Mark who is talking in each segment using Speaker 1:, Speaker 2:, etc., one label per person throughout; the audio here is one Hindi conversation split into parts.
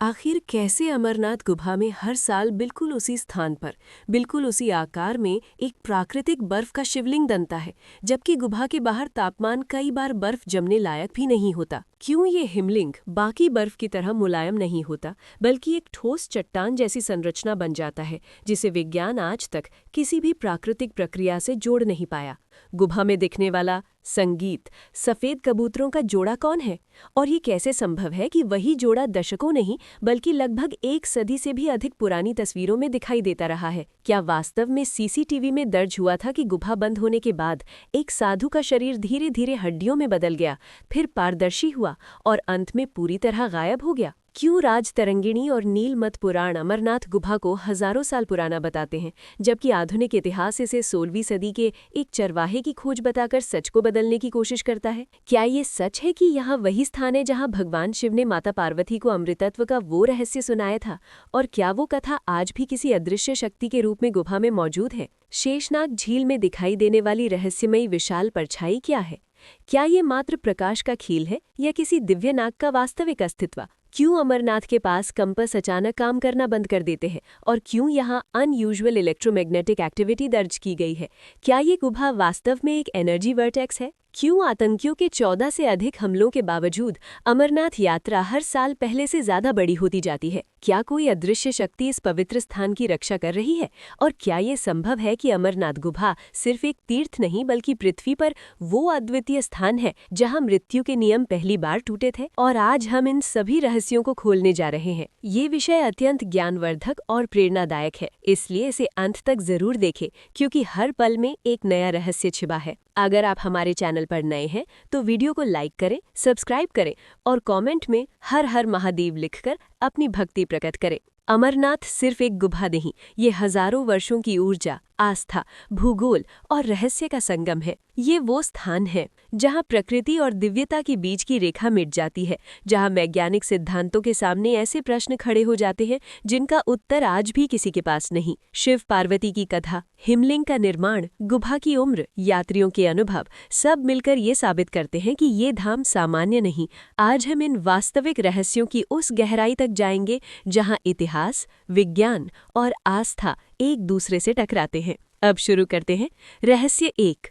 Speaker 1: आखिर कैसे अमरनाथ गुफा में हर साल बिल्कुल उसी स्थान पर, बिल्कुल उसी आकार में एक प्राकृतिक बर्फ का शिवलिंग बनता है, जबकि गुफा के बाहर तापमान कई बार बर्फ जमने लायक भी नहीं होता? क्यों ये हिमलिंग बाकी बर्फ की तरह मुलायम नहीं होता, बल्कि एक ठोस चट्टान जैसी संरचना बन जाता है, जिसे विज्ञान आज तक किसी भी प्राकृतिक प्रक्रिया से जोड़ नहीं पाया? गुफा में दिखने वाला संगीत, सफेद कबूतरों का जोड़ा कौन है? और ये कैसे संभव है कि वही जोड़ा दशकों नहीं बल्कि लगभग एक सदी से भी अधिक पुरानी तस्वीरों में दिखाई देता रहा है? क्या वास्तव में सीसीटीवी में दर्ज हुआ था कि गुफा बंद होने के बाद एक साधु का शरीर धीरे धीरे हड्डियों में बदल गया, फिर पारदर्शी हुआ और अंत में पूरी तरह गायब हो गया? क्यों राजतरंगिणी और नीलमत पुराण अमरनाथ गुफा को हजारों साल पुराना बताते हैं, जबकि आधुनिक इतिहास इसे 16वीं सदी के एक चरवाहे की खोज बताकर सच को बदलने की कोशिश करता है? क्या ये सच है कि यहाँ वही स्थान है जहाँ भगवान शिव ने माता पार्वती को अमृतत्व का वो रहस्य सुनाया था? और क्या वो कथा आज भी किसी अदृश्य शक्ति के रूप में गुफा में मौजूद है? शेषनाग झील में दिखाई देने वाली रहस्यमयी विशाल परछाई क्या है? क्या ये मात्र प्रकाश का खेल है या किसी दिव्य नाग का वास्तविक अस्तित्व? क्यों अमरनाथ के पास कंपास अचानक काम करना बंद कर देते हैं और क्यों यहाँ अनयूजुअल इलेक्ट्रोमैग्नेटिक एक्टिविटी दर्ज की गई है? क्या ये गुफा वास्तव में एक एनर्जी वर्टेक्स है? क्यों आतंकियों के 14 से अधिक हमलों के बावजूद अमरनाथ यात्रा हर साल पहले से ज्यादा बड़ी होती जाती है? क्या कोई अदृश्य शक्ति इस पवित्र स्थान की रक्षा कर रही है? और क्या ये संभव है कि अमरनाथ गुफा सिर्फ एक तीर्थ नहीं बल्कि पृथ्वी पर वो अद्वितीय स्थान है जहां मृत्यु के नियम पहली बार टूटे थे? और आज हम इन सभी रहस्यों को खोलने जा रहे हैं। ये विषय अत्यंत ज्ञानवर्धक और प्रेरणादायक है, इसलिए इसे अंत तक जरूर देखें, क्योंकि हर पल में एक नया रहस्य छिपा है। अगर आप हमारे चैनल पर नए हैं तो वीडियो को लाइक करें, सब्सक्राइब करें और कमेंट में हर हर महादेव लिखकर अपनी भक्ति प्रकट करें। अमरनाथ सिर्फ एक गुफा नहीं, ये हजारों वर्षों की ऊर्जा, आस्था, भूगोल और रहस्य का संगम है। ये वो स्थान है जहाँ प्रकृति और दिव्यता के बीच की रेखा मिट जाती है, जहाँ वैज्ञानिक सिद्धांतों के सामने ऐसे प्रश्न खड़े हो जाते हैं जिनका उत्तर आज भी किसी के पास नहीं। शिव पार्वती की कथा, हिमलिंग का निर्माण, गुफा की उम्र, यात्रियों के अनुभव, सब मिलकर ये साबित करते हैं कि ये धाम सामान्य नहीं। आज हम इन वास्तविक रहस्यों की उस गहराई तक जाएंगे जहाँ इतिहास, विज्ञान और आस्था एक दूसरे से टकराते हैं। अब शुरू करते हैं। रहस्य 1।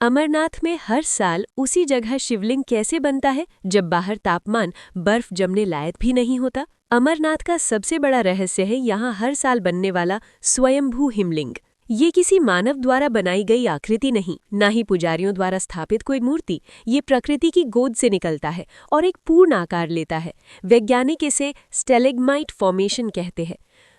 Speaker 1: अमरनाथ में हर साल उसी जगह शिवलिंग कैसे बनता है जब बाहर तापमान बर्फ जमने लायक भी नहीं होता? अमरनाथ का सबसे बड़ा रहस्य है यहाँ हर साल बनने वाला स्वयंभू हिमलिंग। ये किसी मानव द्वारा बनाई गई आकृति नहीं, ना ही पुजारियों द्वारा स्थापित कोई मूर्ति। ये प्रकृति की गोद से निकलता है और एक पूर्ण आकार लेता है। वैज्ञानिक इसे स्टेलेग्माइट फॉर्मेशन कहते हैं।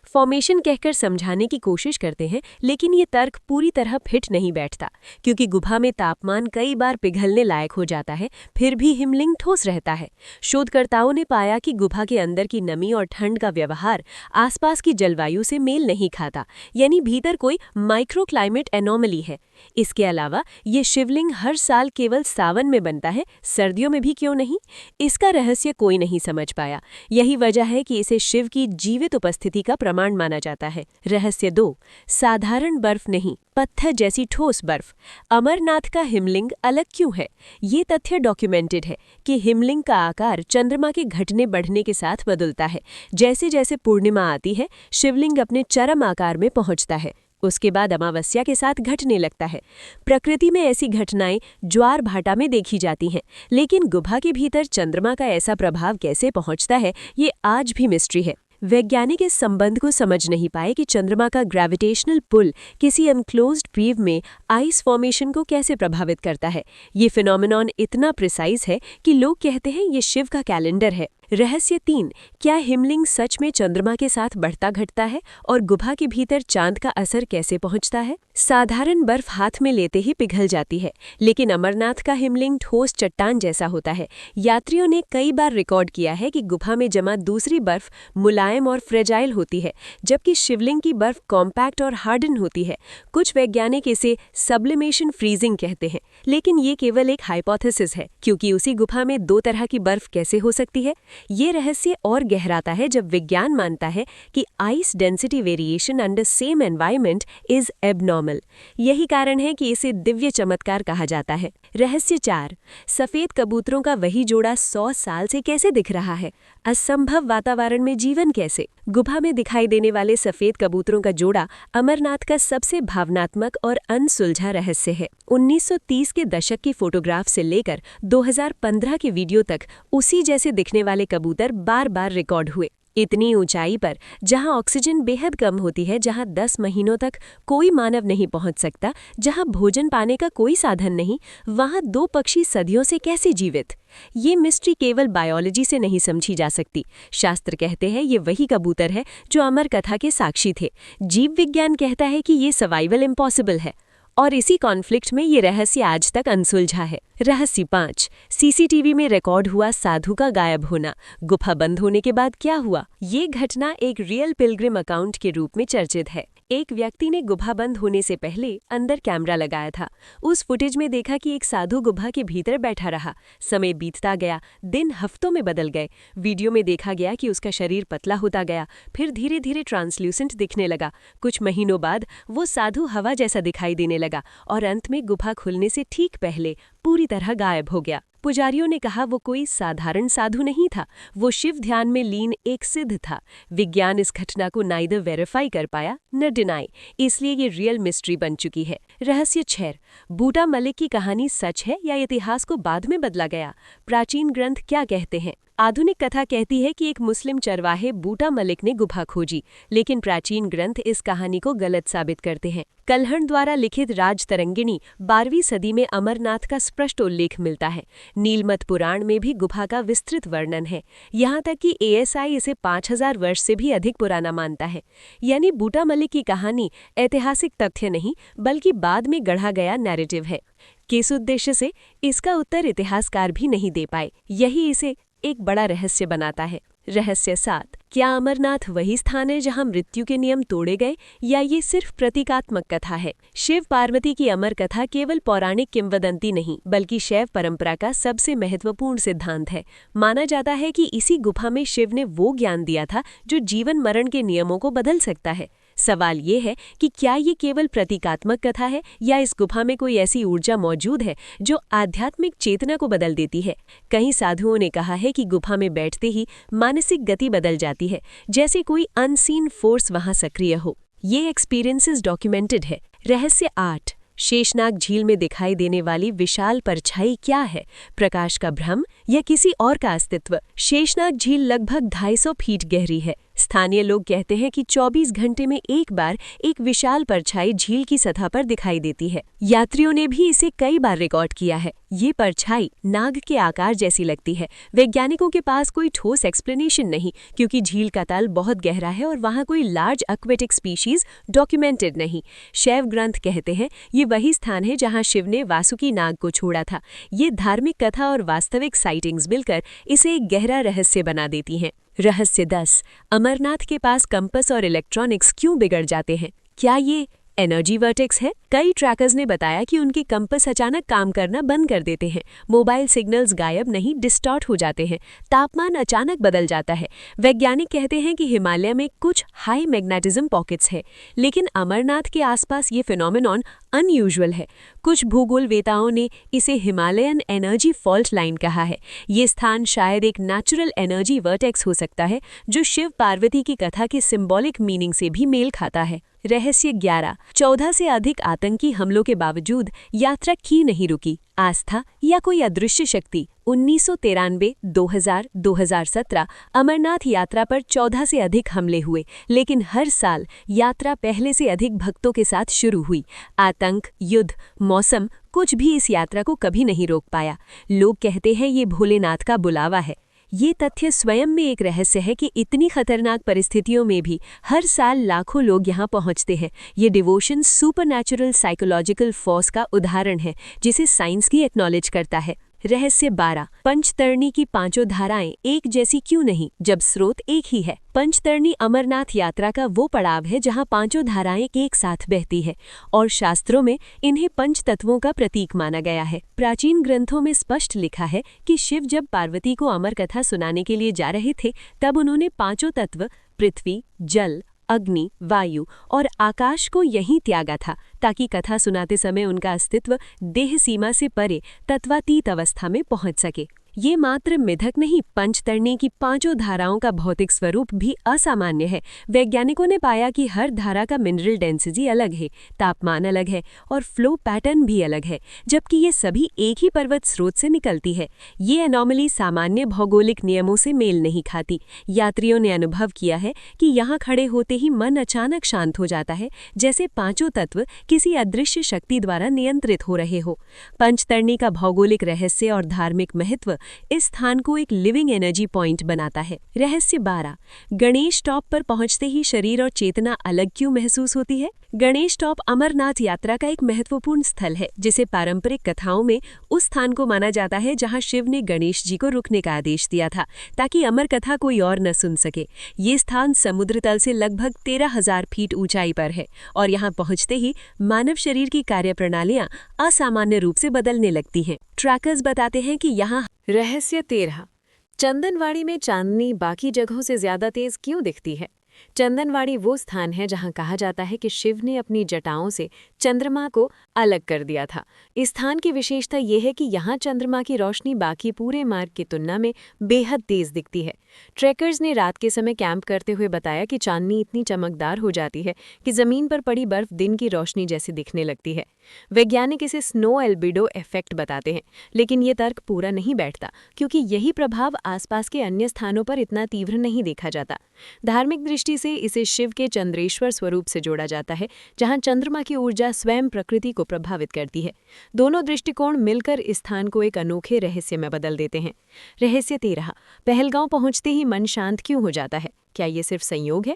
Speaker 1: फॉर्मेशन कहकर समझाने की कोशिश करते हैं, लेकिन ये तर्क पूरी तरह फिट नहीं बैठता, क्योंकि गुफा में तापमान कई बार पिघलने लायक हो जाता है, फिर भी हिमलिंग ठोस रहता है। शोधकर्ताओं ने पाया कि गुफा के अंदर की नमी और ठंड का व्यवहार आसपास की जलवायु से मेल नहीं खाता, यानी भीतर कोई माइक्रो क्लाइमेट एनोमली है। इसके अलावा ये शिवलिंग हर साल केवल सावन में बनता है, सर्दियों में भी क्यों नहीं? इसका रहस्य कोई नहीं समझ पाया। यही वजह है कि इसे शिव की जीवित उपस्थिति का प्रमाण माना जाता है। रहस्य 2। साधारण बर्फ नहीं, पत्थर जैसी ठोस बर्फ। अमरनाथ का हिमलिंग अलग क्यों है? ये तथ्य डॉक्यूमेंटेड है कि हिमलिंग का आकार चंद्रमा के घटने बढ़ने के साथ बदलता है। जैसे जैसे पूर्णिमा आती है, शिवलिंग अपने चरम आकार में पहुंचता है। उसके बाद अमावस्या के साथ घटने लगता है। प्रकृति में ऐसी घटनाएं ज्वार भाटा में देखी जाती हैं, लेकिन गुफा के भीतर चंद्रमा का ऐसा प्रभाव कैसे पहुंचता है, ये आज भी मिस्ट्री है। वैज्ञानिक इस संबंध को समझ नहीं पाए कि चंद्रमा का ग्रेविटेशनल पुल किसी अनक्लोज्ड वेव में आइस फॉर्मेशन को कैसे प्रभावित करता है। ये फिनोमेनॉन इतना प्रिसाइज है कि लोग कहते हैं ये शिव का कैलेंडर है। रहस्य 3। क्या हिमलिंग सच में चंद्रमा के साथ बढ़ता घटता है और गुफा के भीतर चांद का असर कैसे पहुंचता है? साधारण बर्फ हाथ में लेते ही पिघल जाती है, लेकिन अमरनाथ का हिमलिंग ठोस चट्टान जैसा होता है। यात्रियों ने कई बार रिकॉर्ड किया है कि गुफा में जमा दूसरी बर्फ मुलायम और फ्रेजाइल होती है, जबकि शिवलिंग की बर्फ कॉम्पैक्ट और हार्डन होती है। कुछ वैज्ञानिक इसे सब्लिमेशन फ्रीजिंग कहते हैं, लेकिन ये केवल एक हाइपोथेसिस है, क्योंकि उसी गुफा में दो तरह की बर्फ कैसे हो सकती है। ये रहस्य और गहराता है जब विज्ञान मानता है कि ice density variation under same environment is abnormal. यही कारण है कि इसे दिव्य चमत्कार कहा जाता है। रहस्य 4, सफेद कबूतरों का वही जोड़ा 100 साल से कैसे दिख रहा है। असंभव वातावरण में जीवन कैसे। गुफा में दिखाई देने वाले सफेद कबूतरों का जोड़ा अमरनाथ का सबसे भावनात्मक और अनसुलझा रहस्य है। 1930 के दशक की फोटोग्राफ से लेकर 2015 के वीडियो तक उसी जैसे दिखने वाले कबूतर बार बार रिकॉर्ड हुए। इतनी ऊंचाई पर, जहां ऑक्सीजन बेहद कम होती है, जहां 10 महीनों तक कोई मानव नहीं पहुंच सकता, जहां भोजन पाने का कोई साधन नहीं, वहां दो पक्षी सदियों से कैसे जीवित। ये मिस्ट्री केवल बायोलॉजी से नहीं समझी जा सकती। शास्त्र कहते हैं ये वही कबूतर है जो अमर कथा के साक्षी थे। जीव विज्ञान कहता है कि ये सर्वाइवल इम्पॉसिबल है। और इसी कॉन्फ्लिक्ट में ये रहस्य आज तक अनसुलझा है। रहस्य 5, सीसीटीवी में रिकॉर्ड हुआ साधु का गायब होना। गुफा बंद होने के बाद क्या हुआ। ये घटना एक रियल पिलग्रिम अकाउंट के रूप में चर्चित है। एक व्यक्ति ने गुफा बंद होने से पहले अंदर कैमरा लगाया था। उस फुटेज में देखा कि एक साधु गुफा के भीतर बैठा रहा। समय बीतता गया, दिन हफ्तों में बदल गए। वीडियो में देखा गया कि उसका शरीर पतला होता गया, फिर धीरे धीरे ट्रांसल्यूसेंट दिखने लगा। कुछ महीनों बाद वो साधु हवा जैसा दिखाई देने लगा और अंत में गुफा खुलने से ठीक पहले पूरी तरह गायब हो गया। पुजारियों ने कहा वो कोई साधारण साधु नहीं था, वो शिव ध्यान में लीन एक सिद्ध था। विज्ञान इस घटना को नाइदर वेरीफाई कर पाया न डिनाई, इसलिए ये रियल मिस्ट्री बन चुकी है। रहस्य 6, बूटा मलिक की कहानी सच है या इतिहास को बाद में बदला गया। प्राचीन ग्रंथ क्या कहते हैं। आधुनिक कथा कहती है कि एक मुस्लिम चरवाहे बूटा मलिक ने गुफा खोजी, लेकिन प्राचीन ग्रंथ इस कहानी को गलत साबित करते हैं। कल्हण द्वारा लिखित राजतरंगिणी 12वीं सदी में अमरनाथ का स्पष्ट उल्लेख मिलता है। नीलमत पुराण में भी गुफा का विस्तृत वर्णन है। यहाँ तक कि एएसआई इसे 5000 वर्ष से भी अधिक पुराना मानता है। यानी बूटा मलिक की कहानी ऐतिहासिक तथ्य नहीं, बल्कि बाद में गढ़ा गया नैरेटिव है। किस उद्देश्य से, इसका उत्तर इतिहासकार भी नहीं दे पाए। यही इसे एक बड़ा रहस्य बनाता है। रहस्य 7, क्या अमरनाथ वही स्थान है जहां मृत्यु के नियम तोड़े गए, या ये सिर्फ प्रतीकात्मक कथा है। शिव पार्वती की अमर कथा केवल पौराणिक किंवदंती नहीं, बल्कि शैव परंपरा का सबसे महत्वपूर्ण सिद्धांत है। माना जाता है कि इसी गुफा में शिव ने वो ज्ञान दिया था जो जीवन मरण के नियमों को बदल सकता है। सवाल ये है कि क्या ये केवल प्रतीकात्मक कथा है, या इस गुफा में कोई ऐसी ऊर्जा मौजूद है जो आध्यात्मिक चेतना को बदल देती है। कई साधुओं ने कहा है कि गुफा में बैठते ही मानसिक गति बदल जाती है, जैसे कोई अनसीन फोर्स वहां सक्रिय हो। ये एक्सपीरियंसेस डॉक्यूमेंटेड है। रहस्य 8, शेषनाग झील में दिखाई देने वाली विशाल परछाई क्या है। प्रकाश का भ्रम या किसी और का अस्तित्व। शेषनाग झील लगभग 250 फीट गहरी है। स्थानीय लोग कहते हैं कि 24 घंटे में एक बार एक विशाल परछाई झील की सतह पर दिखाई देती है। यात्रियों ने भी इसे कई बार रिकॉर्ड किया है। ये परछाई नाग के आकार जैसी लगती है। वैज्ञानिकों के पास कोई ठोस एक्सप्लेनेशन नहीं, क्योंकि झील का तल बहुत गहरा है और वहाँ कोई लार्ज एक्वेटिक स्पीशीज डॉक्यूमेंटेड नहीं। शैव ग्रंथ कहते हैं ये वही स्थान है जहाँ शिव ने वासुकी नाग को छोड़ा था। ये धार्मिक कथा और वास्तविक साइटिंग्स मिलकर इसे एक गहरा रहस्य बना देती हैं। रहस्य 10, अमरनाथ के पास कंपस और इलेक्ट्रॉनिक्स क्यों बिगड़ जाते हैं। क्या ये एनर्जी वर्टेक्स है। कई ट्रैकर्स ने बताया कि उनके कंपस अचानक काम करना बंद कर देते हैं। मोबाइल सिग्नल्स गायब नहीं, डिस्टॉर्ट हो जाते हैं। तापमान अचानक बदल जाता है। वैज्ञानिक कहते हैं कि हिमालय में कुछ हाई मैग्नेटिज्म पॉकेट्स है, लेकिन अमरनाथ के आसपास ये फिनोमेनॉन अनयूजुअल है। कुछ भूगोलवेताओं ने इसे हिमालयन एनर्जी फॉल्ट लाइन कहा है। ये स्थान शायद एक नेचुरल एनर्जी वर्टेक्स हो सकता है, जो शिव पार्वती की कथा के सिंबॉलिक मीनिंग से भी मेल खाता है। रहस्य 11, 14 से अधिक आतंकी हमलों के बावजूद यात्रा क्यों नहीं रुकी। आस्था या कोई अदृश्य शक्ति। 1993, 2000, 2017 अमरनाथ यात्रा पर 14 से अधिक हमले हुए, लेकिन हर साल यात्रा पहले से अधिक भक्तों के साथ शुरू हुई। आतंक, युद्ध, मौसम कुछ भी इस यात्रा को कभी नहीं रोक पाया। लोग कहते हैं ये भोलेनाथ का बुलावा है। ये तथ्य स्वयं में एक रहस्य है कि इतनी खतरनाक परिस्थितियों में भी हर साल लाखों लोग यहाँ पहुँचते हैं। ये डिवोशन सुपरनैचुरल साइकोलॉजिकल फोर्स का उदाहरण है, जिसे साइंस भी एक्नॉलेज करता है। रहस्य 12। पंचतरणी की पांचों धाराएं एक जैसी क्यों नहीं जब स्रोत एक ही है। पंचतरणी अमरनाथ यात्रा का वो पड़ाव है जहां पांचों धाराएं एक साथ बहती है और शास्त्रों में इन्हें पंच तत्वों का प्रतीक माना गया है। प्राचीन ग्रंथों में स्पष्ट लिखा है कि शिव जब पार्वती को अमर कथा सुनाने के लिए जा रहे थे तब उन्होंने पांचों तत्व पृथ्वी, जल, अग्नि, वायु और आकाश को यहीं त्यागा था ताकि कथा सुनाते समय उनका अस्तित्व देह सीमा से परे तत्वातीत अवस्था में पहुंच सके। ये मात्र मिथक नहीं, पंचतरणी की पांचों धाराओं का भौतिक स्वरूप भी असामान्य है। वैज्ञानिकों ने पाया कि हर धारा का मिनरल डेंसिटी अलग है, तापमान अलग है और फ्लो पैटर्न भी अलग है, जबकि ये सभी एक ही पर्वत स्रोत से निकलती है। ये एनॉमली सामान्य भौगोलिक नियमों से मेल नहीं खाती। यात्रियों ने अनुभव किया है कि यहाँ खड़े होते ही मन अचानक शांत हो जाता है, जैसे पांचों तत्व किसी अदृश्य शक्ति द्वारा नियंत्रित हो रहे हो। पंचतरणी का भौगोलिक रहस्य और धार्मिक महत्व इस स्थान को एक लिविंग एनर्जी पॉइंट बनाता है। रहस्य 12। गणेश टॉप पर पहुंचते ही शरीर और चेतना अलग क्यों महसूस होती है। गणेश टॉप अमरनाथ यात्रा का एक महत्वपूर्ण स्थल है, जिसे पारंपरिक कथाओं में उस स्थान को माना जाता है जहां शिव ने गणेश जी को रुकने का आदेश दिया था ताकि अमर कथा कोई और न सुन सके। ये स्थान समुद्र तल से लगभग 13,000 फीट ऊंचाई पर है और यहां पहुंचते ही मानव शरीर की कार्यप्रणालियां असामान्य रूप से बदलने लगती हैं। ट्रैकर्स बताते हैं कि यहाँ
Speaker 2: रहस्य 13। चंदनवाड़ी में चांदनी बाकी जगहों से ज्यादा तेज क्यों दिखती है। चंदनवाड़ी वो स्थान है जहां कहा जाता है कि शिव ने अपनी जटाओं से चंद्रमा को अलग कर दिया था। इस स्थान की विशेषता यह है कि यहाँ चंद्रमा की रोशनी बाकी पूरे मार्ग की तुलना में बेहद तेज दिखती है। ट्रैकर्स ने रात के समय कैंप करते हुए बताया कि चांदनी इतनी चमकदार हो जाती है कि जमीन पर पड़ी बर्फ दिन की रोशनी जैसी दिखने लगती है। वैज्ञानिक इसे स्नो एल्बिडो इफेक्ट बताते हैं, लेकिन ये तर्क पूरा नहीं बैठता क्योंकि यही प्रभाव आसपास के अन्य स्थानों पर इतना तीव्र नहीं देखा जाता। धार्मिक दृष्टि से इसे शिव के चंद्रेश्वर स्वरूप से जोड़ा जाता है, जहां चंद्रमा की ऊर्जा स्वयं प्रकृति को प्रभावित करती है। दोनों दृष्टिकोण मिलकर इस स्थान को एक अनोखे रहस्य में बदल देते हैं। रहस्य 13। पहलगांव पहुंचते ही मन शांत क्यों हो जाता है। क्या ये सिर्फ संयोग है।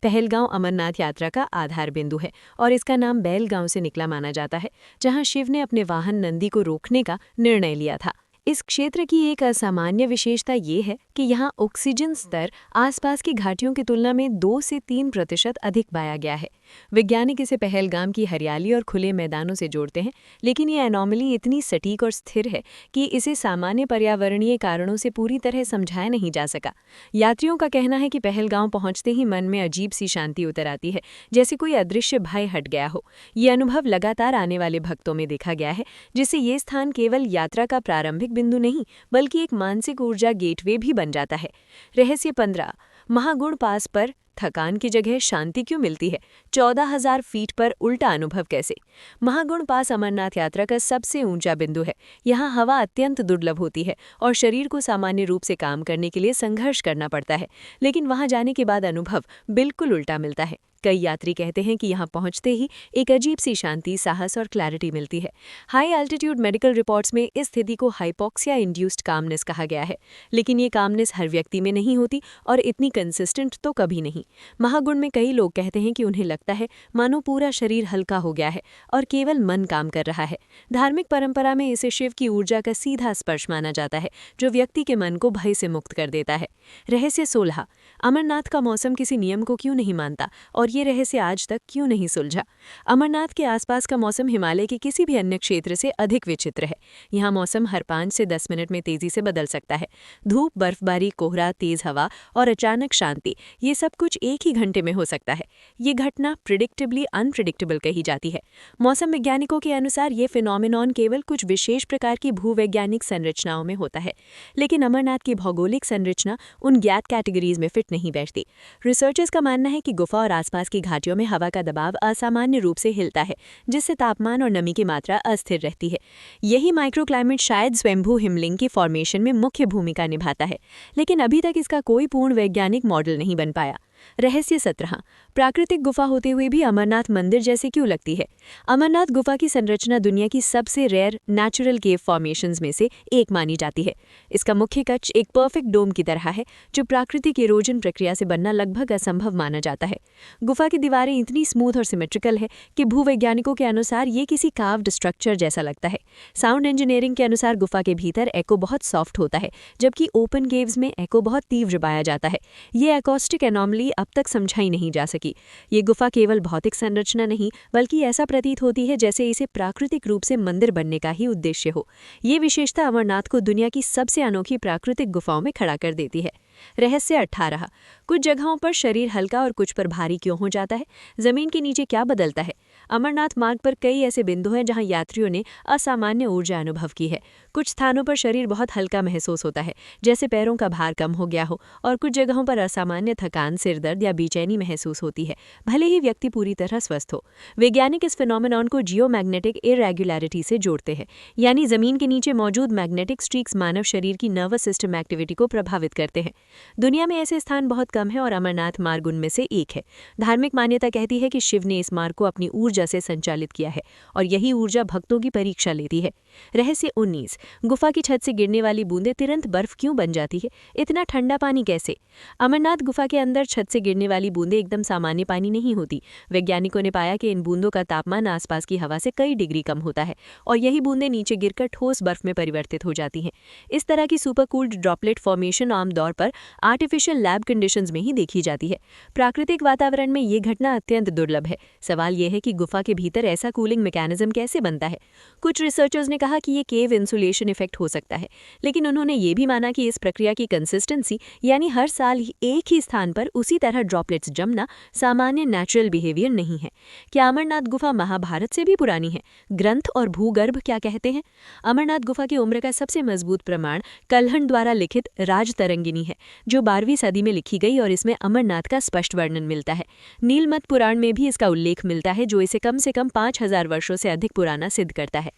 Speaker 2: पहलगांव अमरनाथ यात्रा का आधार बिंदु है और इसका नाम बैलगांव से निकला माना जाता है, जहां शिव ने अपने वाहन नंदी को रोकने का निर्णय लिया था। इस क्षेत्र की एक असामान्य विशेषता ये है कि यहाँ ऑक्सीजन स्तर आसपास की घाटियों की तुलना में 2 से 3% अधिक पाया गया है। वैज्ञानिक इसे पहलगाम की हरियाली और खुले मैदानों से जोड़ते हैं, लेकिन ये एनॉमली इतनी सटीक और स्थिर है कि इसे सामान्य पर्यावरणीय कारणों से पूरी तरह समझाया नहीं जा सका। यात्रियों का कहना है कि पहलगाम पहुंचते ही मन में अजीब सी शांति उतर आती है, जैसे कोई अदृश्य भय हट गया हो। ये अनुभव लगातार आने वाले भक्तों में देखा गया है, जिससे ये स्थान केवल यात्रा का प्रारंभिक बिंदु नहीं बल्कि एक मानसिक ऊर्जा गेटवे भी बन जाता है। रहस्य 15। महागुण पास पर थकान की जगह शांति क्यों मिलती है। 14,000 फीट पर उल्टा अनुभव कैसे। महागुण पास अमरनाथ यात्रा का सबसे ऊंचा बिंदु है। यहाँ हवा अत्यंत दुर्लभ होती है और शरीर को सामान्य रूप से काम करने के लिए संघर्ष करना पड़ता है, लेकिन वहां जाने के बाद अनुभव बिल्कुल उल्टा मिलता है। कई यात्री कहते हैं कि यहाँ पहुंचते ही एक अजीब सी शांति, साहस और क्लैरिटी मिलती है। हाई एल्टीट्यूड मेडिकल रिपोर्ट्स में इस स्थिति को हाइपोक्सिया इंड्यूस्ड कामनेस कहा गया है, लेकिन ये कामनेस हर व्यक्ति में नहीं होती और इतनी कंसिस्टेंट तो कभी नहीं। महागुण में कई लोग कहते हैं कि उन्हें लगता है मानो पूरा शरीर हल्का हो गया है और केवल मन काम कर रहा है। धार्मिक परंपरा में इसे शिव की ऊर्जा का सीधा स्पर्श माना जाता है, जो व्यक्ति के मन को भय से मुक्त कर देता है। रहस्य 16। अमरनाथ का मौसम किसी नियम को क्यों नहीं मानता और ये रहस्य आज तक क्यों नहीं सुलझा। अमरनाथ के आसपास का मौसम हिमालय के किसी भी अन्य क्षेत्र से अधिक विचित्र है। यहाँ मौसम हर 5 से 10 मिनट में तेजी से बदल सकता है। धूप, बर्फबारी, कोहरा, तेज हवा और अचानक शांति, ये सब कुछ एक ही घंटे में हो सकता है। ये घटना प्रिडिक्टेबली अनप्रिडिक्टेबल कही जाती है। मौसम वैज्ञानिकों के अनुसार ये फिनोमिनॉन केवल कुछ विशेष प्रकार की भूवैज्ञानिक संरचनाओं में होता है, लेकिन अमरनाथ की भौगोलिक संरचना उन ज्ञात कैटेगरीज में फिट नहीं बैठती। रिसर्चर्स का मानना है कि गुफा और आसपास की घाटियों में हवा का दबाव असामान्य रूप से हिलता है, जिससे तापमान और नमी की मात्रा अस्थिर रहती है। यही माइक्रोक्लाइमेट शायद स्वयंभू हिमलिंग की फॉर्मेशन में मुख्य भूमिका निभाता है, लेकिन अभी तक इसका कोई पूर्ण वैज्ञानिक मॉडल नहीं बन पाया। रहस्य 17। प्राकृतिक गुफा होते हुए भी अमरनाथ मंदिर जैसे क्यों लगती है? अमरनाथ गुफा की संरचना दुनिया की सबसे रेयर नेचुरल केव फॉर्मेशंस में से एक मानी जाती है। इसका मुख्य कक्ष एक परफेक्ट डोम की तरह है, जो प्राकृतिक इरोजन प्रक्रिया से बनना लगभग असंभव माना जाता है। गुफा की दीवारें इतनी स्मूथ और सिमेट्रिकल है कि भूवैज्ञानिकों के अनुसार ये किसी कार्व्ड स्ट्रक्चर जैसा लगता है। साउंड इंजीनियरिंग के अनुसार गुफा के भीतर एको बहुत सॉफ्ट होता है, जबकि ओपन केव्स में एको बहुत तीव्र पाया जाता है। ये एकॉस्टिक एनॉमली अब तक समझाई नहीं जा सकी। ये गुफा केवल भौतिक संरचना नहीं, बल्कि ऐसा प्रतीत होती है जैसे इसे प्राकृतिक रूप से मंदिर बनने का ही उद्देश्य हो। ये विशेषता अमरनाथ को दुनिया की सबसे अनोखी प्राकृतिक गुफाओं में खड़ा कर देती है। रहस्य 18। कुछ जगहों पर शरीर हल्का और कुछ पर भारी क्यों हो जाता है? जमीन के नीचे क्या बदलता है? अमरनाथ मार्ग पर कई ऐसे बिंदु हैं जहां यात्रियों ने असामान्य ऊर्जा अनुभव की है। कुछ स्थानों पर शरीर बहुत हल्का महसूस होता है, जैसे पैरों का भार कम हो गया हो, और कुछ जगहों पर असामान्य थकान, सिरदर्द या बेचैनी महसूस होती है, भले ही व्यक्ति पूरी तरह स्वस्थ हो। वैज्ञानिक इस फिनोमेनॉन को जियोमैग्नेटिक इरेगुलरिटी से जोड़ते हैं, यानी जमीन के नीचे मौजूद मैग्नेटिक स्ट्रीक्स मानव शरीर की नर्वस सिस्टम एक्टिविटी को प्रभावित करते हैं। दुनिया में ऐसे स्थान बहुत कम हैं और अमरनाथ मार्ग उनमें से एक है। धार्मिक मान्यता कहती है कि शिव ने इस मार्ग को अपनी ऊर्जा से संचालित किया है और यही ऊर्जा भक्तों की परीक्षा लेती है। रहस्य 19। गुफा की छत से गिरने वाली बूंदें तुरंत बर्फ क्यों बन जाती है? इतना ठंडा पानी कैसे? अमरनाथ गुफा के अंदर छत से गिरने वाली बूंदें एकदम सामान्य पानी नहीं होती। वैज्ञानिकों ने पाया कि इन बूंदों का तापमान आसपास की हवा से कई डिग्री कम होता है और यही बूंदें नीचे गिरकर ठोस बर्फ में परिवर्तित हो जाती हैं। इस तरह की सुपर कूल्ड ड्रॉपलेट फॉर्मेशन आमतौर पर आर्टिफिशियल लैब कंडीशंस में ही देखी जाती है। प्राकृतिक वातावरण में ये घटना अत्यंत दुर्लभ है। सवाल यह है कि गुफा के भीतर ऐसा कूलिंग मैकेनिज्म कैसे बनता है? कुछ रिसर्चर्स ने कहा कि ये केव इंसुलेशन इफेक्ट हो सकता है, लेकिन उन्होंने ये भी माना कि इस प्रक्रिया की कंसिस्टेंसी, यानी हर साल एक ही स्थान पर उसी तरह ड्रॉपलेट्स जमना, सामान्य नेचुरल बिहेवियर नहीं है। क्या अमरनाथ गुफा महाभारत से भी पुरानी है? ग्रंथ और भूगर्भ क्या कहते हैं? अमरनाथ गुफा की उम्र का सबसे मजबूत प्रमाण कल्हण द्वारा लिखित राजतरंगिनी है, जो 12वीं सदी में लिखी गई और इसमें अमरनाथ का स्पष्ट वर्णन मिलता है। नीलमत पुराण में भी इसका उल्लेख मिलता है, जो इसे कम से कम 5000 वर्षों से अधिक पुराना सिद्ध करता है।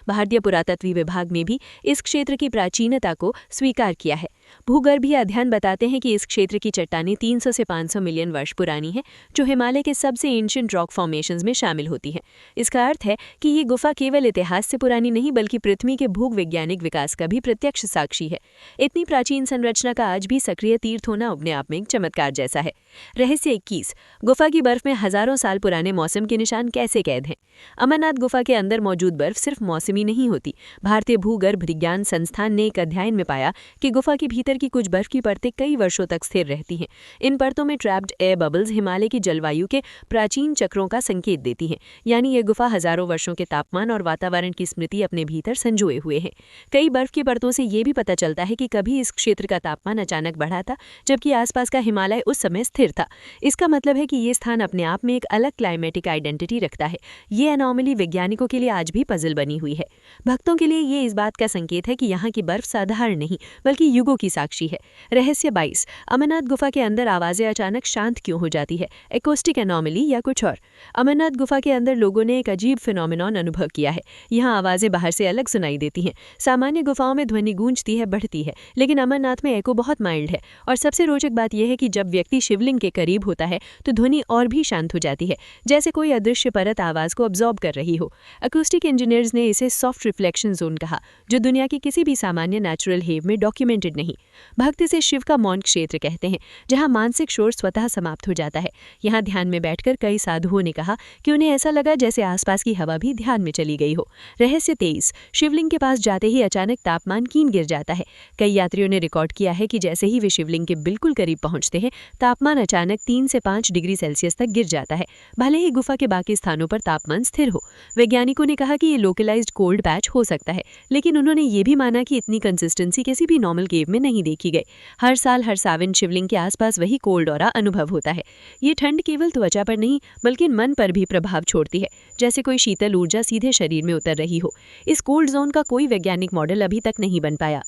Speaker 2: भारतीय पुरातत्व विभाग ने भी इस क्षेत्र की प्राचीनता को स्वीकार किया है। भूगर्भीय अध्ययन बताते हैं कि इस क्षेत्र की चट्टानें 300 से 500 मिलियन वर्ष पुरानी हैं, जो हिमालय के सबसे एंशिएंट रॉक फॉर्मेशंस में शामिल होती हैं। इसका अर्थ है कि ये गुफा केवल इतिहास से पुरानी नहीं, बल्कि पृथ्वी के भूवैज्ञानिक विकास का भी प्रत्यक्ष साक्षी है। इतनी प्राचीन संरचना का आज भी सक्रिय तीर्थ होना अपने आप में एक चमत्कार जैसा है। रहस्य 21। गुफा की बर्फ में हजारों साल पुराने मौसम के निशान कैसे कैद हैं? अमरनाथ गुफा के अंदर मौजूद बर्फ सिर्फ मौसमी नहीं होती। भारतीय भूगर्भ विज्ञान संस्थान ने एक अध्ययन में पाया कि गुफा के भीतर की कुछ बर्फ की परतें कई वर्षों तक स्थिर रहती हैं। इन परतों में ट्रैप्ड एयर बबल्स हिमालय की जलवायु के प्राचीन चक्रों का संकेत देती हैं, यानी ये गुफा हजारों वर्षों के तापमान और वातावरण की स्मृति अपने भीतर संजोए हुए है। कई बर्फ की परतों से ये भी पता चलता है कि कभी इस क्षेत्र का तापमान अचानक बढ़ा था, जबकि आसपास का हिमालय उस समय स्थिर था। इसका मतलब है कि ये स्थान अपने आप में एक अलग क्लाइमेटिक आइडेंटिटी रखता है। ये एनॉमली वैज्ञानिकों के लिए आज भी पजल बनी हुई है। भक्तों के लिए ये इस बात का संकेत है कि यहाँ की बर्फ साधारण नहीं, बल्कि युगों की साक्षी है। रहस्य 22। अमरनाथ गुफा के अंदर आवाजें अचानक शांत क्यों हो जाती है? एकॉस्टिक एनॉमली या कुछ और? अमरनाथ गुफा के अंदर लोगों ने एक अजीब फिनोमेनॉन अनुभव किया है। यहाँ आवाजें बाहर से अलग सुनाई देती हैं। सामान्य गुफाओं में ध्वनि गूंजती है, बढ़ती है, लेकिन अमरनाथ में एको बहुत माइल्ड है। और सबसे रोचक बात यह है कि जब व्यक्ति शिवलिंग के करीब होता है तो ध्वनि और भी शांत हो जाती है, जैसे कोई अदृश्य परत आवाज को अब्जॉर्ब कर रही हो। अकूस्टिक इंजीनियर्स ने इसे सॉफ्ट रिफ्लेक्शन जोन कहा, जो दुनिया के किसी भी सामान्य नेचुरल हेव में डॉक्यूमेंटेड नहीं। भक्त इसे शिव का मौन क्षेत्र कहते हैं, जहां मानसिक शोर स्वतः समाप्त हो जाता है। यहाँ ध्यान में बैठकर कई साधुओं ने कहा कि उन्हें ऐसा लगा जैसे आसपास की हवा भी ध्यान में चली गई हो। रहस्य 23। शिवलिंग के पास जाते ही अचानक तापमान कीन गिर जाता है। कई यात्रियों ने रिकॉर्ड किया है कि जैसे ही वे शिवलिंग के बिल्कुल करीब पहुंचते हैं, तापमान अचानक 3 से 5 डिग्री सेल्सियस तक गिर जाता है, भले ही गुफा के बाकी स्थानों पर तापमान स्थिर हो। वैज्ञानिकों ने कहा कि ये लोकलाइज्ड कोल्ड पैच हो सकता है, लेकिन उन्होंने ये भी माना कि इतनी कंसिस्टेंसी किसी भी नॉर्मल केव में नहीं देखी गई। हर साल हर सावन शिवलिंग के आसपास वही कोल्ड ऑरा अनुभव होता है। ये ठंड केवल त्वचा पर नहीं, बल्कि मन पर भी प्रभाव छोड़ती है, जैसे कोई शीतल ऊर्जा सीधे शरीर में उतर रही हो। इस कोल्ड जोन का कोई वैज्ञानिक मॉडल अभी तक नहीं बन पाया।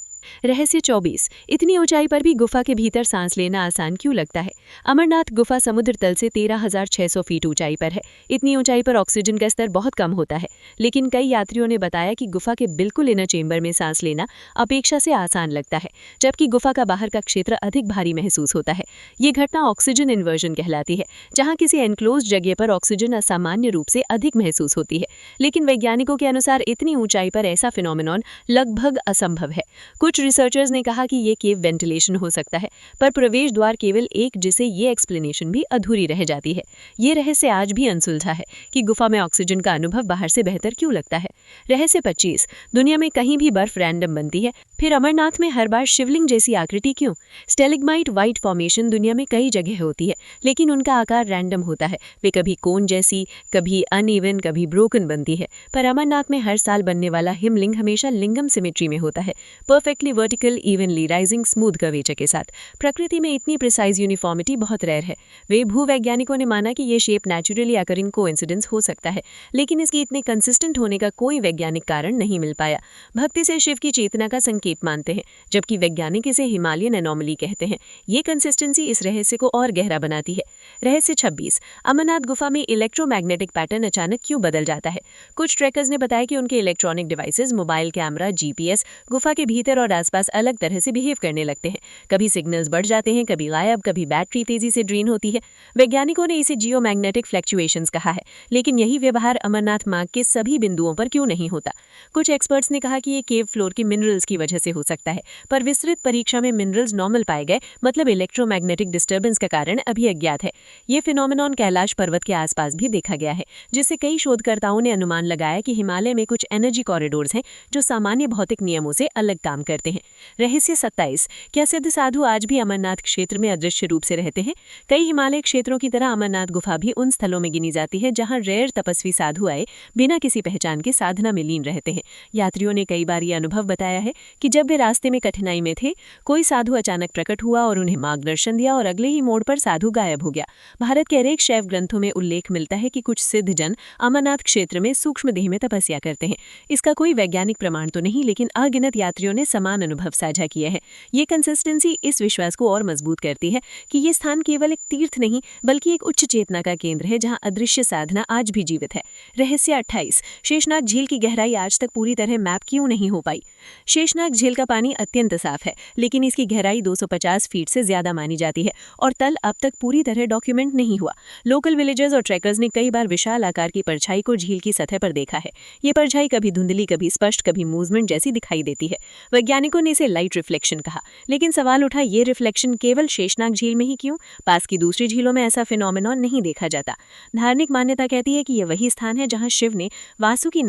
Speaker 2: रहस्य 24। इतनी ऊंचाई पर भी गुफा के भीतर सांस लेना आसान क्यों लगता है? अमरनाथ गुफा समुद्र तल से 13,600 फीट ऊंचाई पर है। इतनी ऊंचाई पर ऑक्सीजन का स्तर बहुत कम होता है, लेकिन कई यात्रियों ने बताया कि गुफा के बिल्कुल इनर चेंबर में सांस लेना अपेक्षा से आसान लगता है, जबकि गुफा का बाहर का क्षेत्र अधिक भारी महसूस होता है। ये घटना ऑक्सीजन इन्वर्जन कहलाती है, जहाँ किसी एनक्लोज जगह पर ऑक्सीजन असामान्य रूप से अधिक महसूस होती है। लेकिन वैज्ञानिकों के अनुसार इतनी ऊंचाई पर ऐसा फिनोमिनॉन लगभग असंभव है। कुछ रिसर्चर्स ने कहा कि ये केव वेंटिलेशन हो सकता है, पर प्रवेश द्वार केवल एक, जिसे ये एक्सप्लेनेशन भी अधूरी रह जाती है। ये रहस्य आज भी अनसुलझा है कि गुफा में ऑक्सीजन का अनुभव बाहर से बेहतर क्यों लगता है। रहस्य 25। दुनिया में कहीं भी बर्फ रैंडम बनती है, फिर अमरनाथ में हर बार शिवलिंग जैसी आकृति क्यों? स्टेलिग्माइट व्हाइट फॉर्मेशन दुनिया में कई जगह होती है, लेकिन उनका आकार रैंडम होता है। वे कभी कोन जैसी, कभी अनइवन, कभी ब्रोकन बनती है। पर अमरनाथ में हर साल बनने वाला हिमलिंग हमेशा लिंगम सिमेट्री में होता है, perfectly vertical, evenly rising, smooth curvature के साथ। प्रकृति में इतनी प्रिसाइज यूनिफॉर्मिटी बहुत रेयर है। वे भूवैज्ञानिकों ने माना कि ये शेप नेचुरली अकरिंग कोइंसिडेंस हो सकता है, लेकिन इसकी इतने कंसिस्टेंट होने का कोई वैज्ञानिक कारण नहीं मिल पाया। भक्ति से शिव की चेतना का संकेत मानते हैं, जबकि वैज्ञानिक इसे हिमालयन एनोमली कहते हैं। ये कंसिस्टेंसी इस रहस्य को और गहरा बनाती है। रहस्य 26। अमरनाथ गुफा में इलेक्ट्रोमैग्नेटिक पैटर्न अचानक क्यों बदल जाता है? कुछ ट्रैकर्स ने बताया कि उनके electronic devices, mobile camera, GPS गुफा के भीतर और आसपास अलग तरह से बिहेव करने लगते हैं। कभी सिग्नल्स बढ़ जाते हैं, कभी गायब, कभी बैटरी तेजी से ड्रेन होती है। वैज्ञानिकों ने इसे जियोमैग्नेटिक फ्लक्चुएशंस कहा है, लेकिन यही व्यवहार अमरनाथ मार्ग के सभी बिंदुओं पर क्यों नहीं होता? कुछ एक्सपर्ट्स ने कहा कि ये केव फ्लोर की मिनरल्स की वजह से हो सकता है, पर विस्तृत परीक्षा में मिनरल्स नॉर्मल पाए गए, मतलब इलेक्ट्रोमैग्नेटिक डिस्टर्बेंस का कारण अभी अज्ञात है। ये फिनोमिनॉन कैलाश पर्वत के आसपास भी देखा गया है, जिससे कई शोधकर्ताओं ने अनुमान लगाया कि हिमालय में कुछ एनर्जी कॉरिडोर्स हैं जो सामान्य भौतिक नियमों से अलग काम करते हैं। रहस्य 27। क्या सिद्ध साधु आज भी अमरनाथ क्षेत्र में अदृश्य रूप से रहते हैं? कई हिमालय क्षेत्रों की तरह अमरनाथ गुफा भी उन स्थलों में गिनी जाती है जहां रेयर तपस्वी साधु आए बिना किसी पहचान के साधना में लीन रहते हैं। यात्रियों ने कई बार ये अनुभव बताया है कि जब वे रास्ते में कठिनाई में थे, कोई साधु अचानक प्रकट हुआ और उन्हें मार्गदर्शन दिया, और अगले ही मोड़ पर साधु गायब हो गया। भारत के अनेक शैव ग्रंथों में उल्लेख मिलता है कि कुछ सिद्ध जन अमरनाथ क्षेत्र में सूक्ष्म देह में तपस्या करते हैं। इसका कोई वैज्ञानिक प्रमाण तो नहीं, लेकिन अगिनत यात्रियों ने समान अनुभव साझा किए हैं। ये कंसिस्टेंसी इस विश्वास को और मजबूत करती है कि ये स्थान केवल एक तीर्थ नहीं, बल्कि एक उच्च चेतना का केंद्र है जहां अदृश्य साधना आज भी जीवित है। रहस्य 28। शेषनाग झील की गहराई आज तक पूरी तरह मैप क्यों नहीं हो पाई? शेषनाग झील का पानी अत्यंत साफ है, लेकिन इसकी गहराई 250 फीट से ज्यादा मानी जाती है, और तल अब तक पूरी तरह डॉक्यूमेंट नहीं हुआ। लोकल विलेजर्स और ट्रैकर्स ने कई बार विशाल आकार की परछाई को झील की सतह पर देखा है। ये परछाई कभी धुंधली, कभी स्पष्ट, कभी मूवमेंट जैसी दिखाई देती है। वैज्ञानिकों ने इसे लाइट रिफ्लेक्शन कहा, लेकिन सवाल उठा, ये रिफ्लेक्शन केवल शेषनाग झील में ही क्यों? पास की दूसरी झीलों में ऐसा फिनोमिनॉन नहीं देखा जाता। धार्मिक मान्यता कहती है कि यह वही स्थान है जहां शिव ने वासुकी